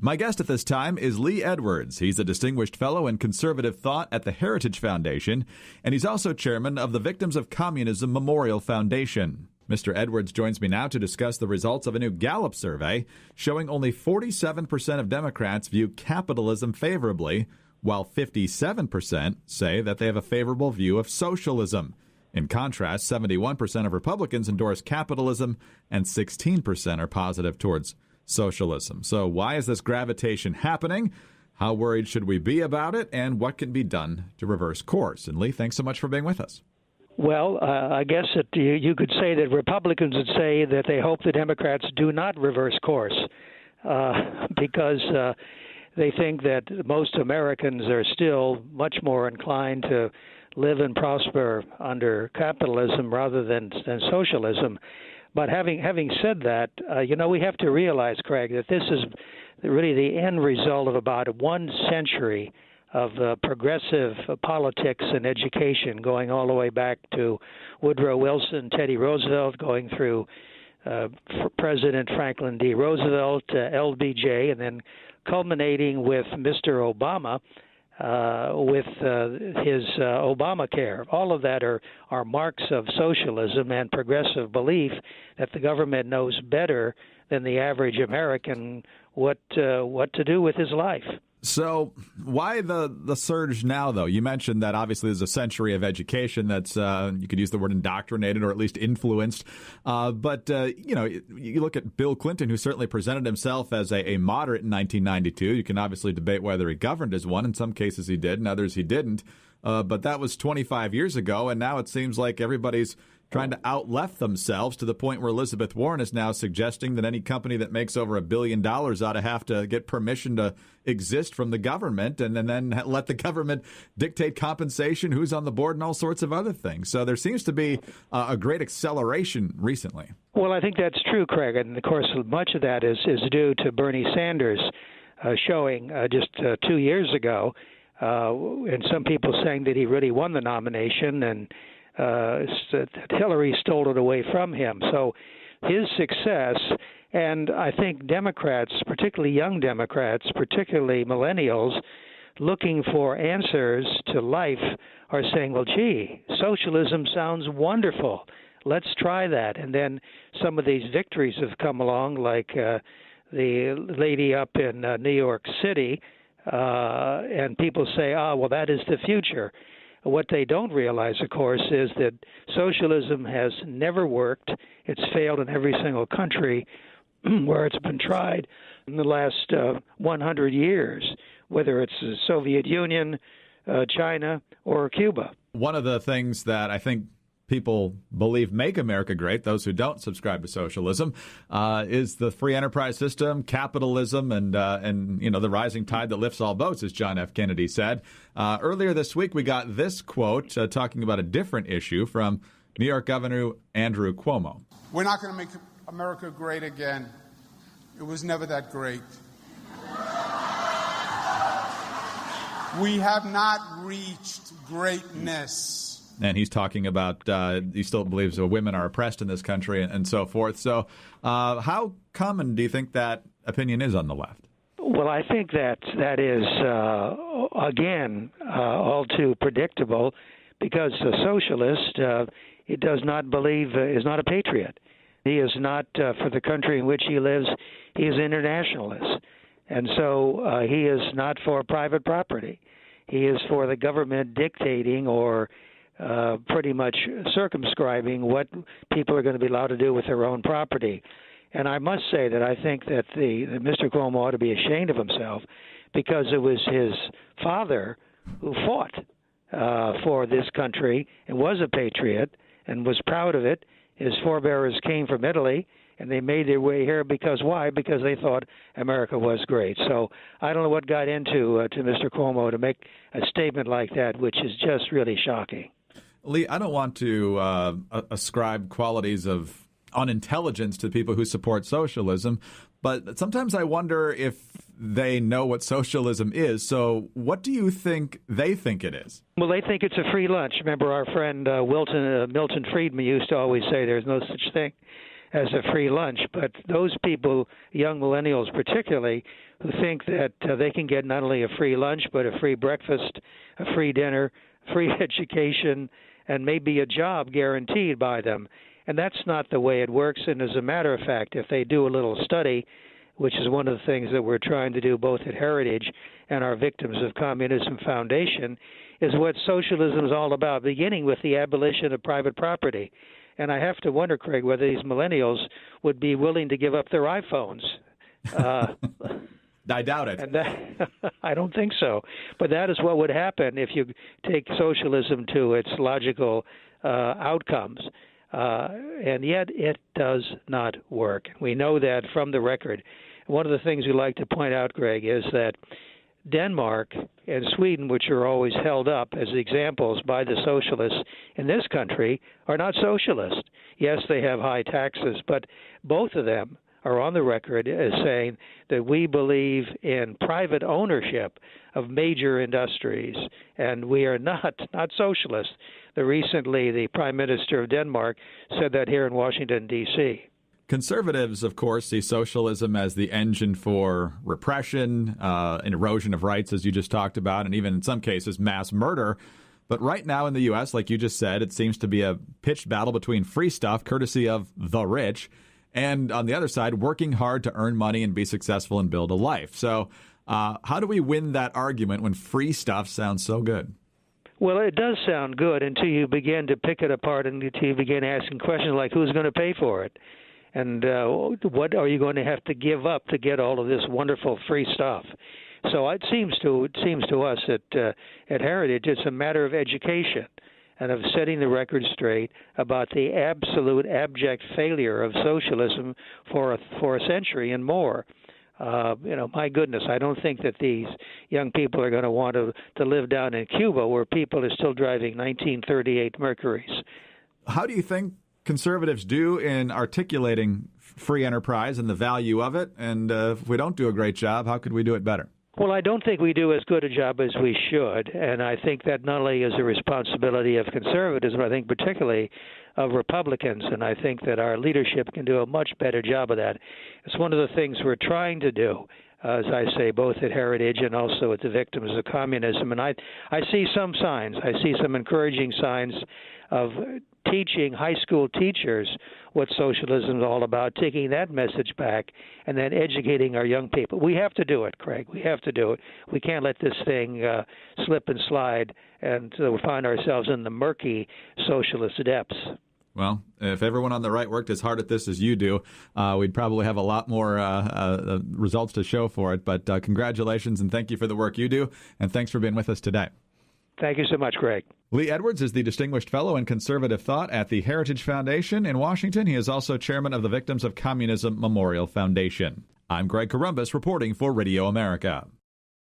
My guest at this time is Lee Edwards. He's a distinguished fellow in conservative thought at the Heritage Foundation, and he's also chairman of the Victims of Communism Memorial Foundation. Mr. Edwards joins me now to discuss the results of a new Gallup survey showing only 47% of Democrats view capitalism favorably, while 57% say that they have a favorable view of socialism. In contrast, 71% of Republicans endorse capitalism and 16% are positive towards socialism. So why is this gravitation happening? How worried should we be about it? And what can be done to reverse course? And Lee, thanks so much for being with us. Well, I guess that you could say that Republicans would say that they hope the Democrats do not reverse course because they think that most Americans are still much more inclined to live and prosper under capitalism rather than socialism. But having said that, we have to realize, Craig, that this is really the end result of about 1 century of progressive politics and education, going all the way back to Woodrow Wilson, Teddy Roosevelt, going through President Franklin D. Roosevelt, LBJ, and then culminating with Mr. Obama with his Obamacare. All of that are marks of socialism and progressive belief that the government knows better than the average American what to do with his life. So why the surge now, though? You mentioned that obviously there's a century of education that's, you could use the word indoctrinated or at least influenced. But you look at Bill Clinton, who certainly presented himself as a moderate in 1992. You can obviously debate whether he governed as one. In some cases he did, in others he didn't. But that was 25 years ago, and now it seems like everybody's trying to out-left themselves to the point where Elizabeth Warren is now suggesting that any company that makes over $1 billion ought to have to get permission to exist from the government and then let the government dictate compensation, who's on the board, and all sorts of other things. So there seems to be a great acceleration recently. Well, I think that's true, Craig. And, of course, much of that is due to Bernie Sanders showing just 2 years ago, and some people saying that he really won the nomination and Hillary stole it away from him. So his success, and I think Democrats, particularly young Democrats, particularly millennials, looking for answers to life, are saying, well, gee, socialism sounds wonderful. Let's try that. And then some of these victories have come along, like the lady up in New York City, and people say, well, that is the future. What they don't realize, of course, is that socialism has never worked. It's failed in every single country where it's been tried in the last 100 years, whether it's the Soviet Union, China, or Cuba. One of the things that I think people believe make America great, those who don't subscribe to socialism, is the free enterprise system, capitalism, and the rising tide that lifts all boats, as John F. Kennedy said. Earlier this week, we got this quote talking about a different issue from New York Governor Andrew Cuomo. We're not going to make America great again. It was never that great. We have not reached greatness. And he's talking about he still believes that women are oppressed in this country and so forth. So how common do you think that opinion is on the left? Well, I think that is, again, all too predictable because a socialist he does not believe is not a patriot. He is not for the country in which he lives. He is an internationalist. And so he is not for private property. He is for the government dictating or pretty much circumscribing what people are going to be allowed to do with their own property. And I must say that I think that Mr. Cuomo ought to be ashamed of himself because it was his father who fought for this country and was a patriot and was proud of it. His forebears came from Italy, and they made their way here because why? Because they thought America was great. So I don't know what got into to Mr. Cuomo to make a statement like that, which is just really shocking. Lee, I don't want to ascribe qualities of unintelligence to people who support socialism, but sometimes I wonder if they know what socialism is. So what do you think they think it is? Well, they think it's a free lunch. Remember our friend Milton Friedman used to always say there's no such thing as a free lunch. But those people, young millennials particularly, who think that they can get not only a free lunch, but a free breakfast, a free dinner, free education, and maybe a job guaranteed by them. And that's not the way it works. And as a matter of fact, if they do a little study, which is one of the things that we're trying to do both at Heritage and our Victims of Communism Foundation, is what socialism is all about, beginning with the abolition of private property. And I have to wonder, Craig, whether these millennials would be willing to give up their iPhones. I doubt it. And I don't think so. But that is what would happen if you take socialism to its logical outcomes. And yet it does not work. We know that from the record. One of the things we like to point out, Greg, is that Denmark and Sweden, which are always held up as examples by the socialists in this country, are not socialist. Yes, they have high taxes, but both of them are on the record as saying that we believe in private ownership of major industries, and we are not socialist. Recently, the Prime Minister of Denmark said that here in Washington, D.C. Conservatives, of course, see socialism as the engine for repression, and erosion of rights, as you just talked about, and even in some cases, mass murder. But right now in the U.S., like you just said, it seems to be a pitched battle between free stuff, courtesy of the rich, and on the other side, working hard to earn money and be successful and build a life. So how do we win that argument when free stuff sounds so good? Well, it does sound good until you begin to pick it apart and until you begin asking questions like who's going to pay for it? And what are you going to have to give up to get all of this wonderful free stuff? So it seems to us at Heritage it's a matter of education and of setting the record straight about the absolute abject failure of socialism for a century and more. My goodness, I don't think that these young people are going to want to live down in Cuba where people are still driving 1938 Mercurys. How do you think conservatives do in articulating free enterprise and the value of it? And if we don't do a great job, how could we do it better? Well, I don't think we do as good a job as we should, and I think that not only is a responsibility of conservatives, but I think particularly of Republicans, and I think that our leadership can do a much better job of that. It's one of the things we're trying to do, as I say, both at Heritage and also at the Victims of Communism, and I see some signs. I see some encouraging signs of teaching high school teachers what socialism is all about, taking that message back, and then educating our young people. We have to do it, Craig. We have to do it. We can't let this thing slip and slide and we'll find ourselves in the murky socialist depths. Well, if everyone on the right worked as hard at this as you do, we'd probably have a lot more results to show for it. But congratulations and thank you for the work you do. And thanks for being with us today. Thank you so much, Greg. Lee Edwards is the Distinguished Fellow in Conservative Thought at the Heritage Foundation in Washington. He is also chairman of the Victims of Communism Memorial Foundation. I'm Greg Columbus reporting for Radio America.